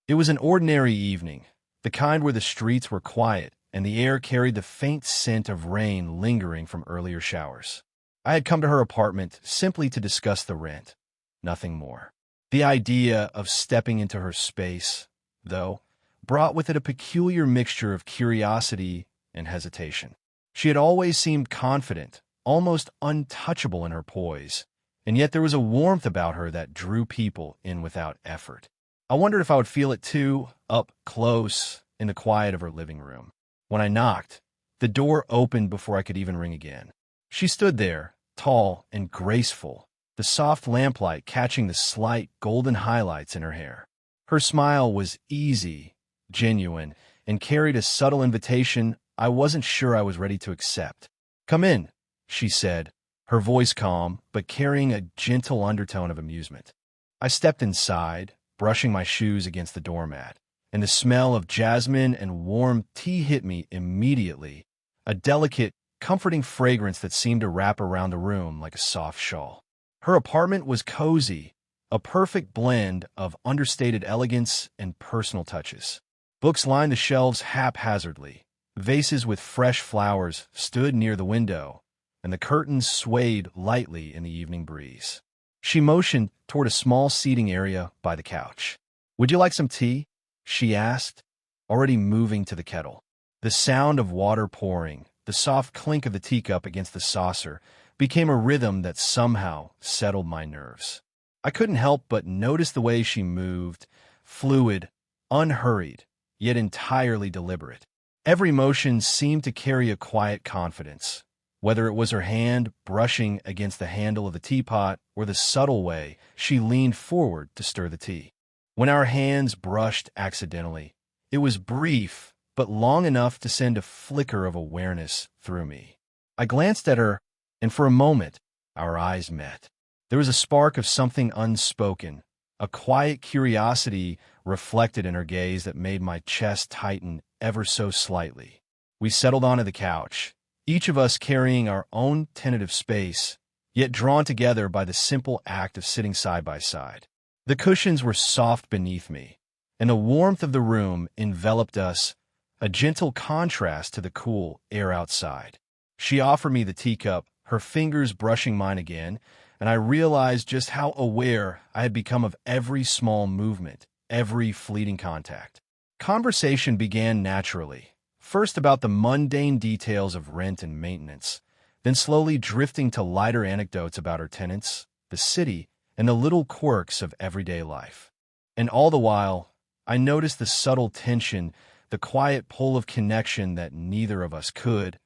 It was an ordinary evening, the kind where the streets were quiet and the air carried the faint scent of rain lingering from earlier showers. I had come to her apartment simply to discuss the rent, nothing more. The idea of stepping into her space, though, brought with it a peculiar mixture of curiosity and hesitation. She had always seemed confident, almost untouchable in her poise, and yet there was a warmth about her that drew people in without effort. I wondered if I would feel it too, up close, in the quiet of her living room. When I knocked, the door opened before I could even ring again. She stood there, tall and graceful, the soft lamplight catching the slight golden highlights in her hair. Her smile was easy, genuine, and carried a subtle invitation I wasn't sure I was ready to accept. "Come in," she said, her voice calm, but carrying a gentle undertone of amusement. I stepped inside, brushing my shoes against the doormat, and the smell of jasmine and warm tea hit me immediately, a delicate, comforting fragrance that seemed to wrap around the room like a soft shawl. Her apartment was cozy, a perfect blend of understated elegance and personal touches. Books lined the shelves haphazardly. Vases with fresh flowers stood near the window, and the curtains swayed lightly in the evening breeze. She motioned toward a small seating area by the couch. "Would you like some tea?" she asked, already moving to the kettle. The sound of water pouring, the soft clink of the teacup against the saucer, became a rhythm that somehow settled my nerves. I couldn't help but notice the way she moved, fluid, unhurried, yet entirely deliberate. Every motion seemed to carry a quiet confidence, whether it was her hand brushing against the handle of the teapot or the subtle way she leaned forward to stir the tea. When our hands brushed accidentally, it was brief, but long enough to send a flicker of awareness through me. I glanced at her, and for a moment, our eyes met. There was a spark of something unspoken, a quiet curiosity reflected in her gaze that made my chest tighten ever so slightly. We settled onto the couch, each of us carrying our own tentative space, yet drawn together by the simple act of sitting side by side. The cushions were soft beneath me, and the warmth of the room enveloped us, a gentle contrast to the cool air outside. She offered me the teacup, her fingers brushing mine again, and I realized just how aware I had become of every small movement, every fleeting contact. Conversation began naturally, first about the mundane details of rent and maintenance, then slowly drifting to lighter anecdotes about her tenants, the city, and the little quirks of everyday life. And all the while, I noticed the subtle tension, the quiet pull of connection that neither of us could,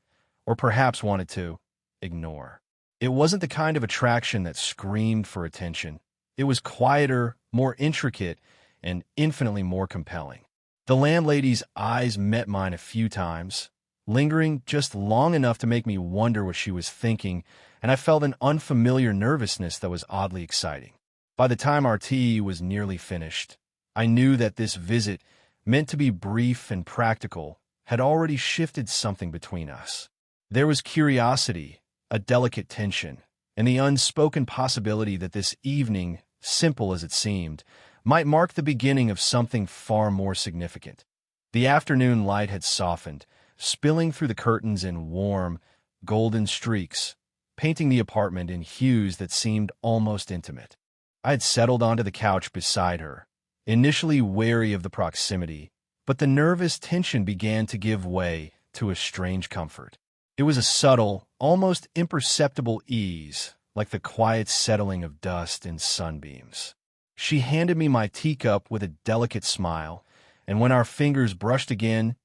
or perhaps wanted to, ignore. It wasn't the kind of attraction that screamed for attention. It was quieter, more intricate, and infinitely more compelling. The landlady's eyes met mine a few times, lingering just long enough to make me wonder what she was thinking, and I felt an unfamiliar nervousness that was oddly exciting. By the time our tea was nearly finished, I knew that this visit, meant to be brief and practical, had already shifted something between us. There was curiosity, a delicate tension, and the unspoken possibility that this evening, simple as it seemed, might mark the beginning of something far more significant. The afternoon light had softened, spilling through the curtains in warm, golden streaks, painting the apartment in hues that seemed almost intimate. I had settled onto the couch beside her, initially wary of the proximity, but the nervous tension began to give way to a strange comfort. It was a subtle, almost imperceptible ease, like the quiet settling of dust in sunbeams. She handed me my teacup with a delicate smile, and when our fingers brushed again,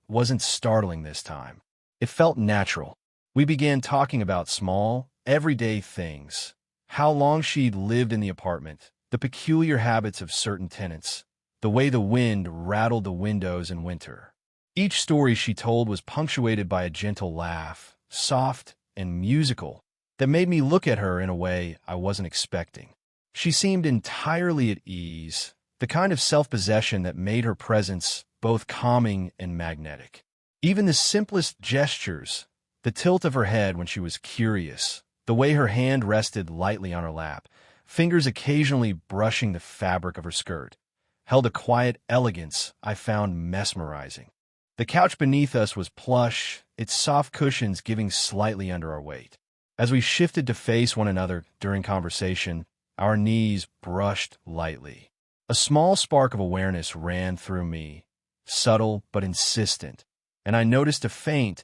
it wasn't startling this time. It felt natural. We began talking about small, everyday things, how long she'd lived in the apartment, the peculiar habits of certain tenants, the way the wind rattled the windows in winter. Each story she told was punctuated by a gentle laugh, soft and musical, that made me look at her in a way I wasn't expecting. She seemed entirely at ease, the kind of self-possession that made her presence both calming and magnetic. Even the simplest gestures, the tilt of her head when she was curious, the way her hand rested lightly on her lap, fingers occasionally brushing the fabric of her skirt, held a quiet elegance I found mesmerizing. The couch beneath us was plush, its soft cushions giving slightly under our weight. As we shifted to face one another during conversation, our knees brushed lightly. A small spark of awareness ran through me, subtle but insistent, and I noticed a faint,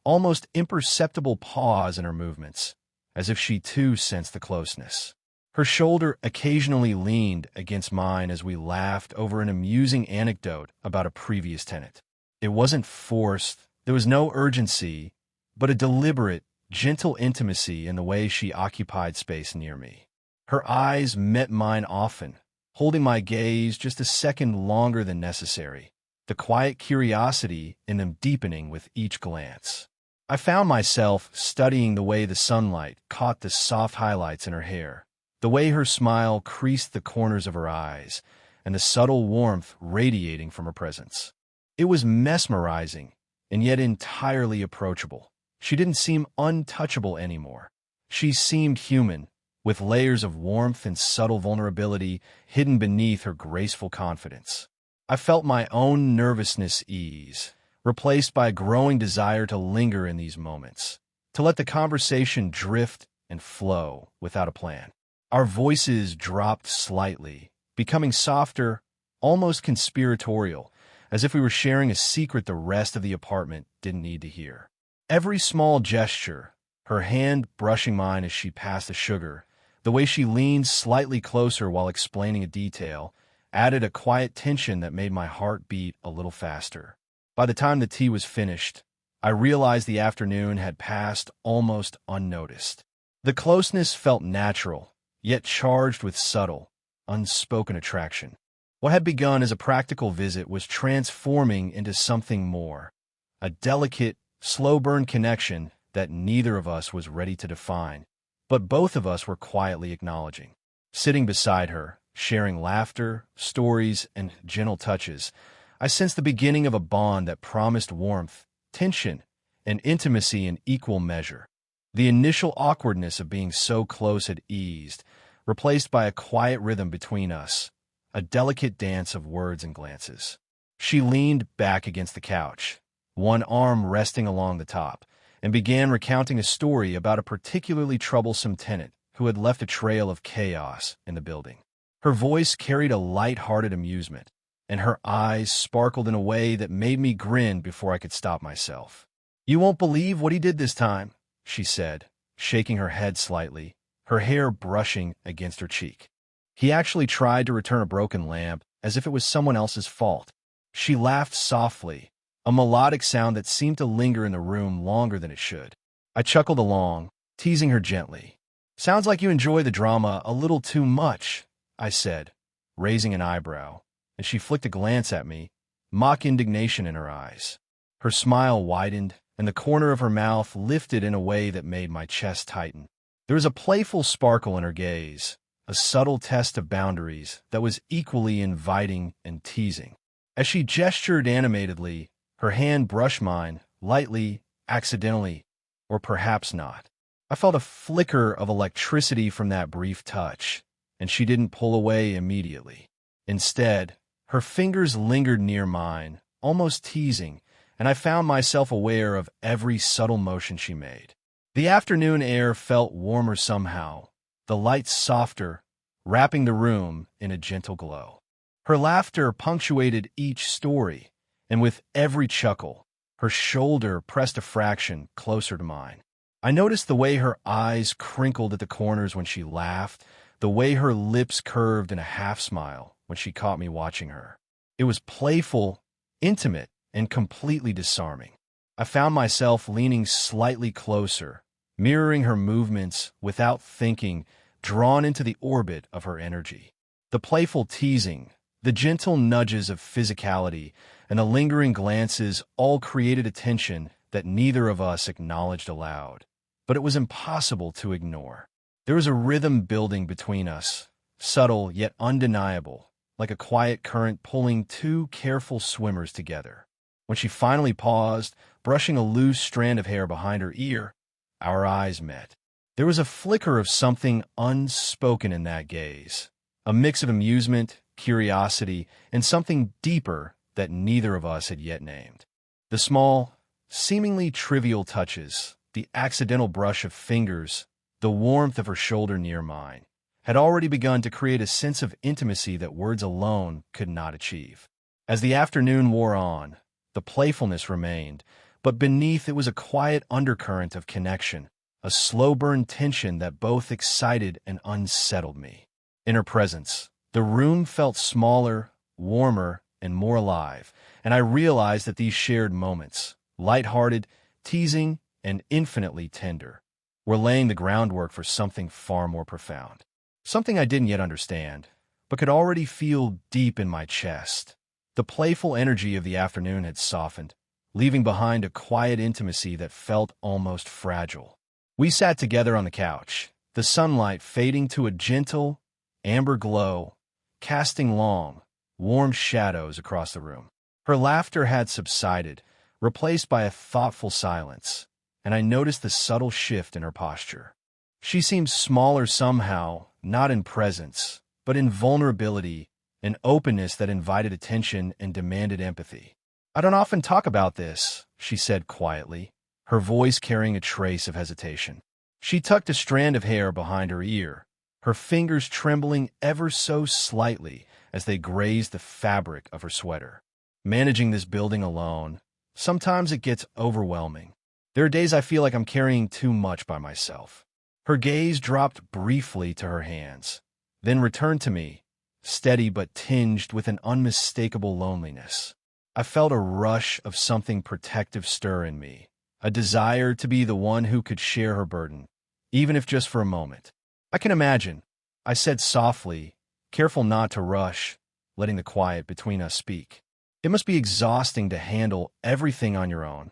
almost imperceptible pause in her movements, as if she too sensed the closeness. Her shoulder occasionally leaned against mine as we laughed over an amusing anecdote about a previous tenant. It wasn't forced, there was no urgency, but a deliberate, gentle intimacy in the way she occupied space near me. Her eyes met mine often, holding my gaze just a second longer than necessary, the quiet curiosity in them deepening with each glance. I found myself studying the way the sunlight caught the soft highlights in her hair, the way her smile creased the corners of her eyes, and the subtle warmth radiating from her presence. It was mesmerizing, and yet entirely approachable. She didn't seem untouchable anymore. She seemed human, with layers of warmth and subtle vulnerability hidden beneath her graceful confidence. I felt my own nervousness ease, replaced by a growing desire to linger in these moments, to let the conversation drift and flow without a plan. Our voices dropped slightly, becoming softer, almost conspiratorial, as if we were sharing a secret the rest of the apartment didn't need to hear. Every small gesture, her hand brushing mine as she passed the sugar, the way she leaned slightly closer while explaining a detail, added a quiet tension that made my heart beat a little faster. By the time the tea was finished, I realized the afternoon had passed almost unnoticed. The closeness felt natural, yet charged with subtle, unspoken attraction. What had begun as a practical visit was transforming into something more, a delicate, slow-burn connection that neither of us was ready to define, but both of us were quietly acknowledging. Sitting beside her, sharing laughter, stories, and gentle touches, I sensed the beginning of a bond that promised warmth, tension, and intimacy in equal measure. The initial awkwardness of being so close had eased, replaced by a quiet rhythm between us, a delicate dance of words and glances. She leaned back against the couch, one arm resting along the top, and began recounting a story about a particularly troublesome tenant who had left a trail of chaos in the building. Her voice carried a light-hearted amusement, and her eyes sparkled in a way that made me grin before I could stop myself. "You won't believe what he did this time," she said, shaking her head slightly, her hair brushing against her cheek. "He actually tried to return a broken lamp as if it was someone else's fault." She laughed softly, a melodic sound that seemed to linger in the room longer than it should. I chuckled along, teasing her gently. "Sounds like you enjoy the drama a little too much," I said, raising an eyebrow, and she flicked a glance at me, mock indignation in her eyes. Her smile widened, and the corner of her mouth lifted in a way that made my chest tighten. There was a playful sparkle in her gaze, a subtle test of boundaries that was equally inviting and teasing. As she gestured animatedly, her hand brushed mine, lightly, accidentally, or perhaps not. I felt a flicker of electricity from that brief touch, and she didn't pull away immediately. Instead, her fingers lingered near mine, almost teasing, and I found myself aware of every subtle motion she made. The afternoon air felt warmer somehow, the lights softer, wrapping the room in a gentle glow. Her laughter punctuated each story, and with every chuckle, her shoulder pressed a fraction closer to mine. I noticed the way her eyes crinkled at the corners when she laughed, the way her lips curved in a half-smile when she caught me watching her. It was playful, intimate, and completely disarming. I found myself leaning slightly closer, mirroring her movements without thinking, drawn into the orbit of her energy. The playful teasing, the gentle nudges of physicality, and the lingering glances all created a tension that neither of us acknowledged aloud. But it was impossible to ignore. There was a rhythm building between us, subtle yet undeniable, like a quiet current pulling two careful swimmers together. When she finally paused, brushing a loose strand of hair behind her ear, our eyes met. There was a flicker of something unspoken in that gaze, a mix of amusement, curiosity, and something deeper that neither of us had yet named. The small, seemingly trivial touches, the accidental brush of fingers, the warmth of her shoulder near mine, had already begun to create a sense of intimacy that words alone could not achieve. As the afternoon wore on, the playfulness remained, but beneath it was a quiet undercurrent of connection, a slow-burn tension that both excited and unsettled me. In her presence, the room felt smaller, warmer, and more alive, and I realized that these shared moments, light-hearted, teasing, and infinitely tender, were laying the groundwork for something far more profound. Something I didn't yet understand, but could already feel deep in my chest. The playful energy of the afternoon had softened, leaving behind a quiet intimacy that felt almost fragile. We sat together on the couch, the sunlight fading to a gentle, amber glow, casting long, warm shadows across the room. Her laughter had subsided, replaced by a thoughtful silence, and I noticed the subtle shift in her posture. She seemed smaller somehow, not in presence, but in vulnerability, an openness that invited attention and demanded empathy. "I don't often talk about this," she said quietly, her voice carrying a trace of hesitation. She tucked a strand of hair behind her ear, her fingers trembling ever so slightly as they grazed the fabric of her sweater. "Managing this building alone, sometimes it gets overwhelming. There are days I feel like I'm carrying too much by myself." Her gaze dropped briefly to her hands, then returned to me, steady but tinged with an unmistakable loneliness. I felt a rush of something protective stir in me, a desire to be the one who could share her burden, even if just for a moment. "I can imagine," I said softly, careful not to rush, letting the quiet between us speak. "It must be exhausting to handle everything on your own."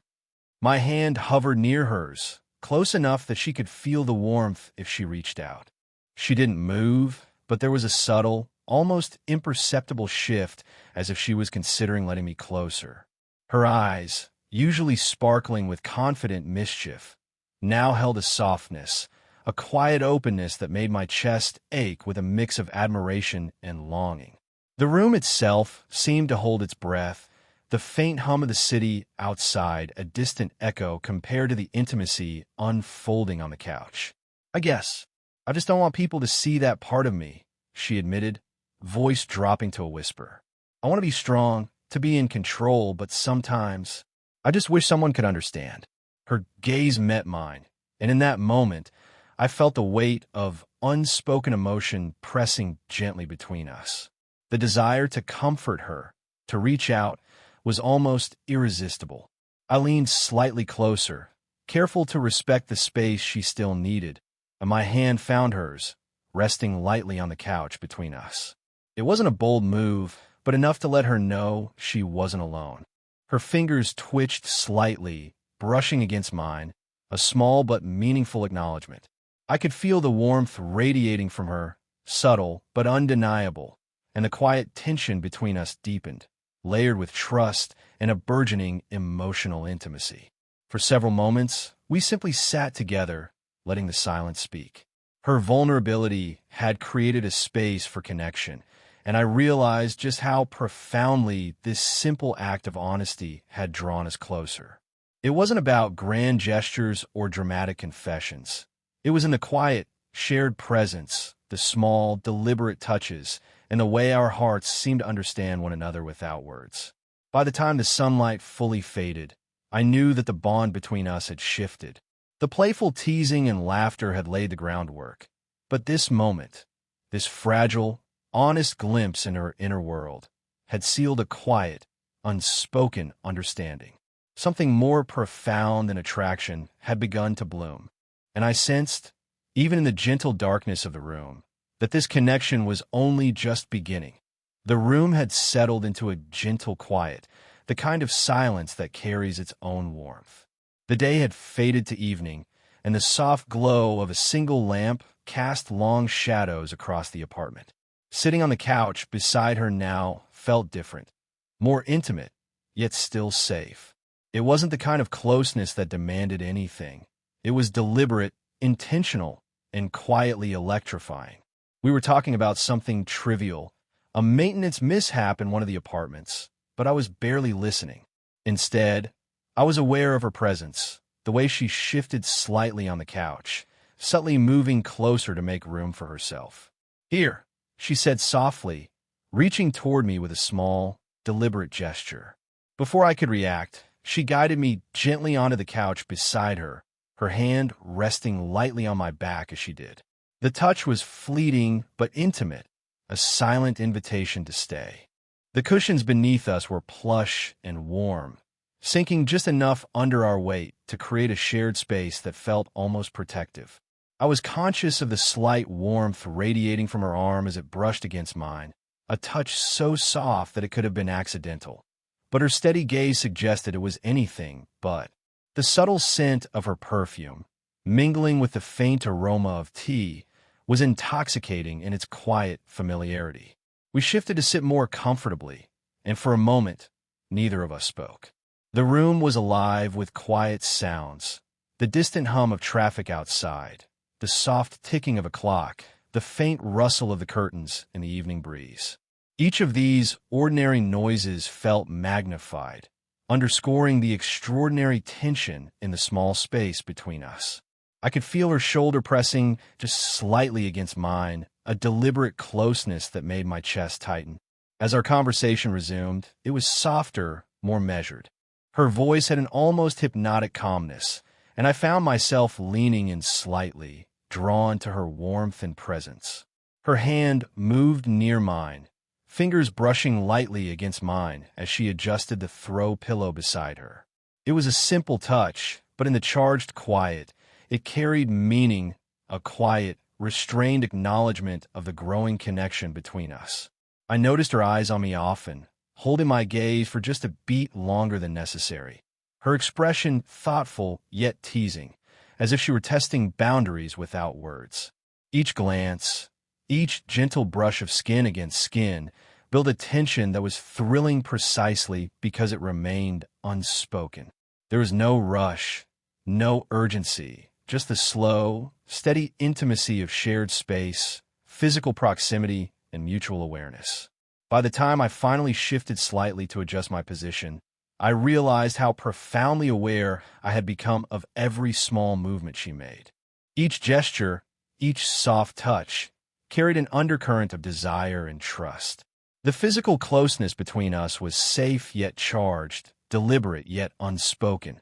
My hand hovered near hers, close enough that she could feel the warmth if she reached out. She didn't move, but there was a subtle, almost imperceptible shift, as if she was considering letting me closer. Her eyes, usually sparkling with confident mischief, now held a softness, a quiet openness that made my chest ache with a mix of admiration and longing. The room itself seemed to hold its breath, the faint hum of the city outside a distant echo compared to the intimacy unfolding on the couch. I just don't want people to see that part of me," she admitted, voice dropping to a whisper. "I want to be strong, to be in control, but sometimes I just wish someone could understand." Her gaze met mine, and in that moment, I felt the weight of unspoken emotion pressing gently between us. The desire to comfort her, to reach out, was almost irresistible. I leaned slightly closer, careful to respect the space she still needed, and my hand found hers, resting lightly on the couch between us. It wasn't a bold move, but enough to let her know she wasn't alone. Her fingers twitched slightly, brushing against mine, a small but meaningful acknowledgement. I could feel the warmth radiating from her, subtle but undeniable, and the quiet tension between us deepened, layered with trust and a burgeoning emotional intimacy. For several moments, we simply sat together, letting the silence speak. Her vulnerability had created a space for connection, and I realized just how profoundly this simple act of honesty had drawn us closer. It wasn't about grand gestures or dramatic confessions. It was in the quiet, shared presence, the small, deliberate touches, and the way our hearts seemed to understand one another without words. By the time the sunlight fully faded, I knew that the bond between us had shifted. The playful teasing and laughter had laid the groundwork, but this moment, this fragile, honest glimpse in her inner world, had sealed a quiet, unspoken understanding. Something more profound than attraction had begun to bloom, and I sensed, even in the gentle darkness of the room, that this connection was only just beginning. The room had settled into a gentle quiet, the kind of silence that carries its own warmth. The day had faded to evening, and the soft glow of a single lamp cast long shadows across the apartment. Sitting on the couch beside her now felt different, more intimate, yet still safe. It wasn't the kind of closeness that demanded anything. It was deliberate, intentional, and quietly electrifying. We were talking about something trivial, A maintenance mishap in one of the apartments, but I was barely listening. Instead, I was aware of her presence, the way she shifted slightly on the couch, subtly moving closer to make room for herself. "Here," she said softly, reaching toward me with a small, deliberate gesture. Before I could react, she guided me gently onto the couch beside her, her hand resting lightly on my back as she did. The touch was fleeting but intimate, a silent invitation to stay. The cushions beneath us were plush and warm, sinking just enough under our weight to create a shared space that felt almost protective. I was conscious of the slight warmth radiating from her arm as it brushed against mine, a touch so soft that it could have been accidental. But her steady gaze suggested it was anything but. The subtle scent of her perfume, mingling with the faint aroma of tea, was intoxicating in its quiet familiarity. We shifted to sit more comfortably, and for a moment, neither of us spoke. The room was alive with quiet sounds, the distant hum of traffic outside, the soft ticking of a clock, the faint rustle of the curtains in the evening breeze. Each of these ordinary noises felt magnified, underscoring the extraordinary tension in the small space between us. I could feel her shoulder pressing just slightly against mine, a deliberate closeness that made my chest tighten. As our conversation resumed, it was softer, more measured. Her voice had an almost hypnotic calmness, and I found myself leaning in slightly, drawn to her warmth and presence. Her hand moved near mine, fingers brushing lightly against mine as she adjusted the throw pillow beside her. It was a simple touch, but in the charged quiet, it carried meaning, a quiet, restrained acknowledgement of the growing connection between us. I noticed her eyes on me often, holding my gaze for just a beat longer than necessary. Her expression thoughtful yet teasing, as if she were testing boundaries without words. Each glance, each gentle brush of skin against skin, built a tension that was thrilling precisely because it remained unspoken. There was no rush, no urgency, just the slow, steady intimacy of shared space, physical proximity, and mutual awareness. By the time I finally shifted slightly to adjust my position, I realized how profoundly aware I had become of every small movement she made. Each gesture, each soft touch, carried an undercurrent of desire and trust. The physical closeness between us was safe yet charged, deliberate yet unspoken,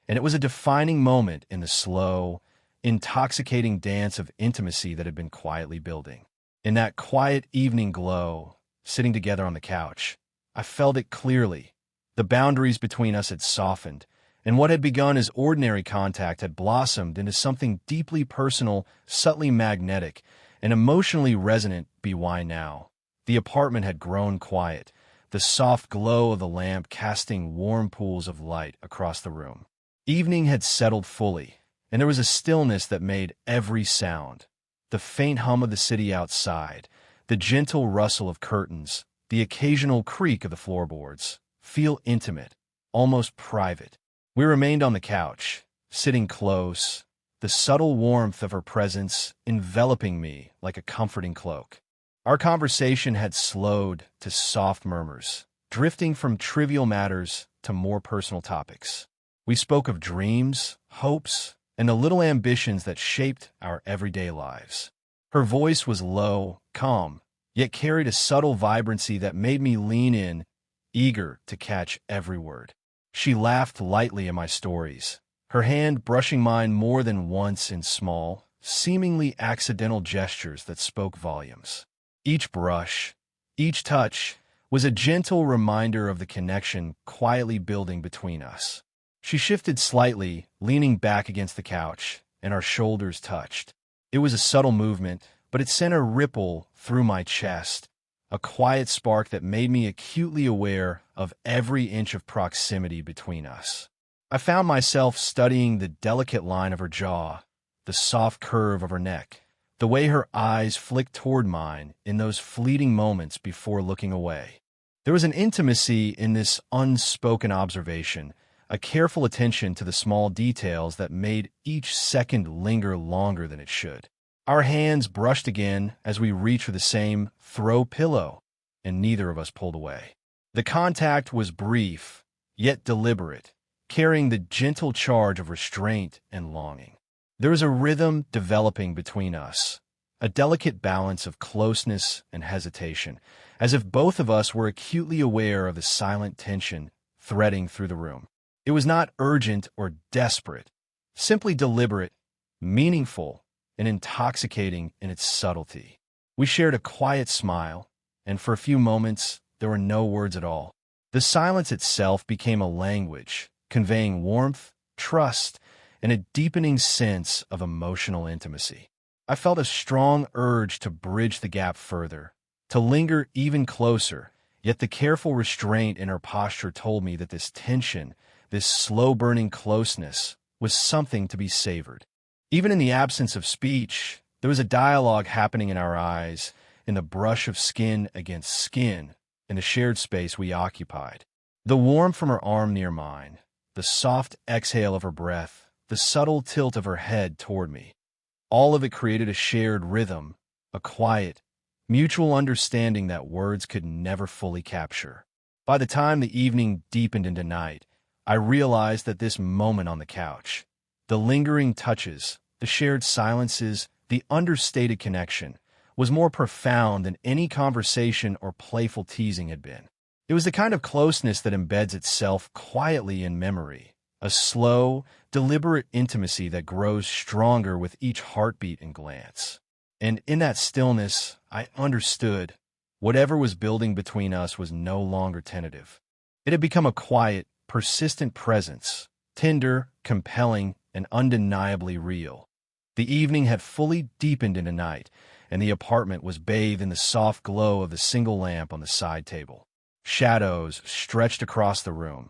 and it was a defining moment in the slow, intoxicating dance of intimacy that had been quietly building. In that quiet evening glow, sitting together on the couch, I felt it clearly. The boundaries between us had softened, and what had begun as ordinary contact had blossomed into something deeply personal, subtly magnetic, and emotionally resonant. Why now? The apartment had grown quiet, the soft glow of the lamp casting warm pools of light across the room. Evening had settled fully, and there was a stillness that made every sound. The faint hum of the city outside, the gentle rustle of curtains, the occasional creak of the floorboards, feel intimate, almost private. We remained on the couch, sitting close, the subtle warmth of her presence enveloping me like a comforting cloak. Our conversation had slowed to soft murmurs, drifting from trivial matters to more personal topics. We spoke of dreams, hopes, and the little ambitions that shaped our everyday lives. Her voice was low, calm, yet carried a subtle vibrancy that made me lean in, eager to catch every word. She laughed lightly at my stories, her hand brushing mine more than once in small, seemingly accidental gestures that spoke volumes. Each brush, each touch, was a gentle reminder of the connection quietly building between us. She shifted slightly, leaning back against the couch, and our shoulders touched. It was a subtle movement, but it sent a ripple through my chest, a quiet spark that made me acutely aware of every inch of proximity between us. I found myself studying the delicate line of her jaw, the soft curve of her neck, the way her eyes flicked toward mine in those fleeting moments before looking away. There was an intimacy in this unspoken observation, a careful attention to the small details that made each second linger longer than it should. Our hands brushed again as we reached for the same throw pillow. and neither of us pulled away. The contact was brief, yet deliberate, carrying the gentle charge of restraint and longing. There was a rhythm developing between us, a delicate balance of closeness and hesitation, as if both of us were acutely aware of the silent tension threading through the room. It was not urgent or desperate, simply deliberate, meaningful, and intoxicating in its subtlety. We shared a quiet smile, and for a few moments there were no words at all. The silence itself became a language, conveying warmth, trust, and a deepening sense of emotional intimacy. I felt a strong urge to bridge the gap further, to linger even closer, yet the careful restraint in her posture told me that this tension, this slow-burning closeness, was something to be savored. Even in the absence of speech, there was a dialogue happening in our eyes, in the brush of skin against skin, in the shared space we occupied. The warmth from her arm near mine, the soft exhale of her breath, the subtle tilt of her head toward me. All of it created a shared rhythm, a quiet, mutual understanding that words could never fully capture. By the time the evening deepened into night, I realized that this moment on the couch, the lingering touches, the shared silences, the understated connection, was more profound than any conversation or playful teasing had been. It was the kind of closeness that embeds itself quietly in memory, a slow, deliberate intimacy that grows stronger with each heartbeat and glance. And in that stillness, I understood whatever was building between us was no longer tentative. It had become a quiet, persistent presence, tender, compelling, and undeniably real. The evening had fully deepened into night, and the apartment was bathed in the soft glow of the single lamp on the side table. Shadows stretched across the room,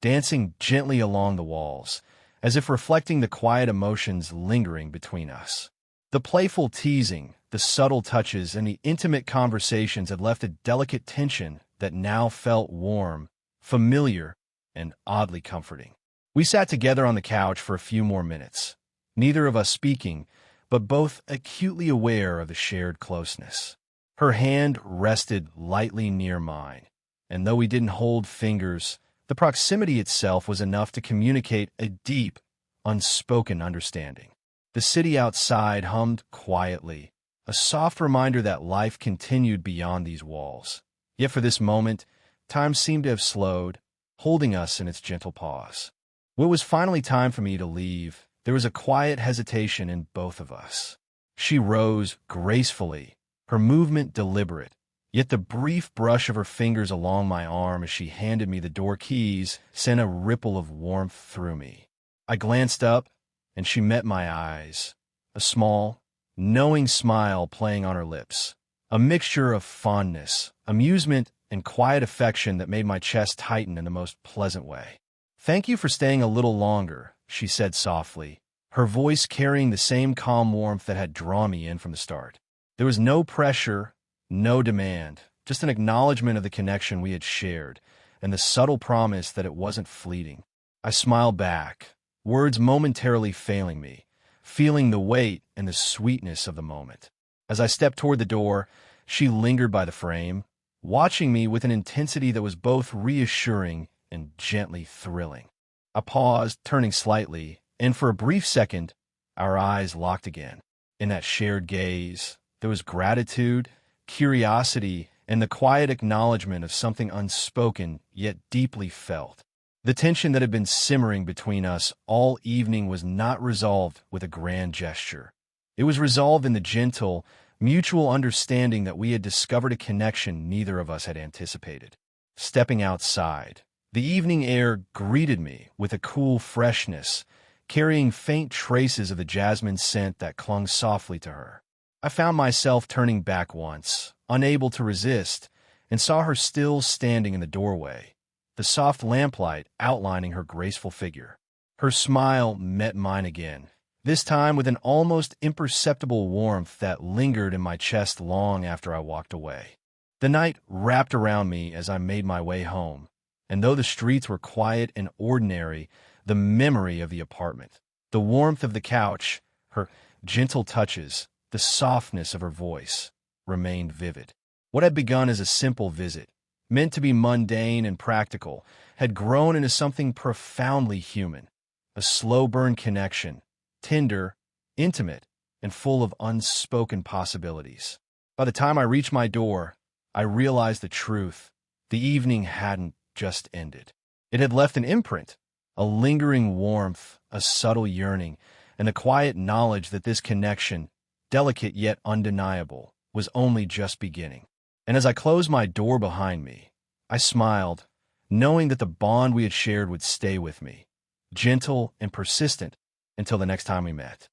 dancing gently along the walls, as if reflecting the quiet emotions lingering between us. The playful teasing, the subtle touches, and the intimate conversations had left a delicate tension that now felt warm, familiar, and oddly comforting. We sat together on the couch for a few more minutes, neither of us speaking, but both acutely aware of the shared closeness. Her hand rested lightly near mine, and though we didn't hold fingers, the proximity itself was enough to communicate a deep, unspoken understanding. The city outside hummed quietly, a soft reminder that life continued beyond these walls. Yet for this moment, time seemed to have slowed, holding us in its gentle pause. When it was finally time for me to leave, there was a quiet hesitation in both of us. She rose gracefully, her movement deliberate, yet the brief brush of her fingers along my arm as she handed me the door keys sent a ripple of warmth through me. I glanced up, and she met my eyes, a small, knowing smile playing on her lips, a mixture of fondness, amusement, and quiet affection that made my chest tighten in the most pleasant way. "Thank you for staying a little longer," she said softly, her voice carrying the same calm warmth that had drawn me in from the start. There was no pressure, no demand, just an acknowledgement of the connection we had shared, and the subtle promise that it wasn't fleeting. I smiled back, words momentarily failing me, feeling the weight and the sweetness of the moment. As I stepped toward the door, she lingered by the frame, watching me with an intensity that was both reassuring and gently thrilling. I paused, turning slightly, and for a brief second, our eyes locked again. In that shared gaze, there was gratitude, curiosity, and the quiet acknowledgement of something unspoken yet deeply felt. The tension that had been simmering between us all evening was not resolved with a grand gesture. It was resolved in the gentle, mutual understanding that we had discovered a connection neither of us had anticipated. Stepping outside, the evening air greeted me with a cool freshness, carrying faint traces of the jasmine scent that clung softly to her. I found myself turning back once, unable to resist, and saw her still standing in the doorway, the soft lamplight outlining her graceful figure. Her smile met mine again, this time with an almost imperceptible warmth that lingered in my chest long after I walked away. The night wrapped around me as I made my way home, and though the streets were quiet and ordinary, the memory of the apartment, the warmth of the couch, her gentle touches, the softness of her voice, remained vivid. What had begun as a simple visit, meant to be mundane and practical, had grown into something profoundly human. A slow-burn connection, tender, intimate, and full of unspoken possibilities. By the time I reached my door, I realized the truth. The evening hadn't just ended. It had left an imprint, a lingering warmth, a subtle yearning, and the quiet knowledge that this connection, delicate yet undeniable, was only just beginning. And as I closed my door behind me, I smiled, knowing that the bond we had shared would stay with me, gentle and persistent, until the next time we met.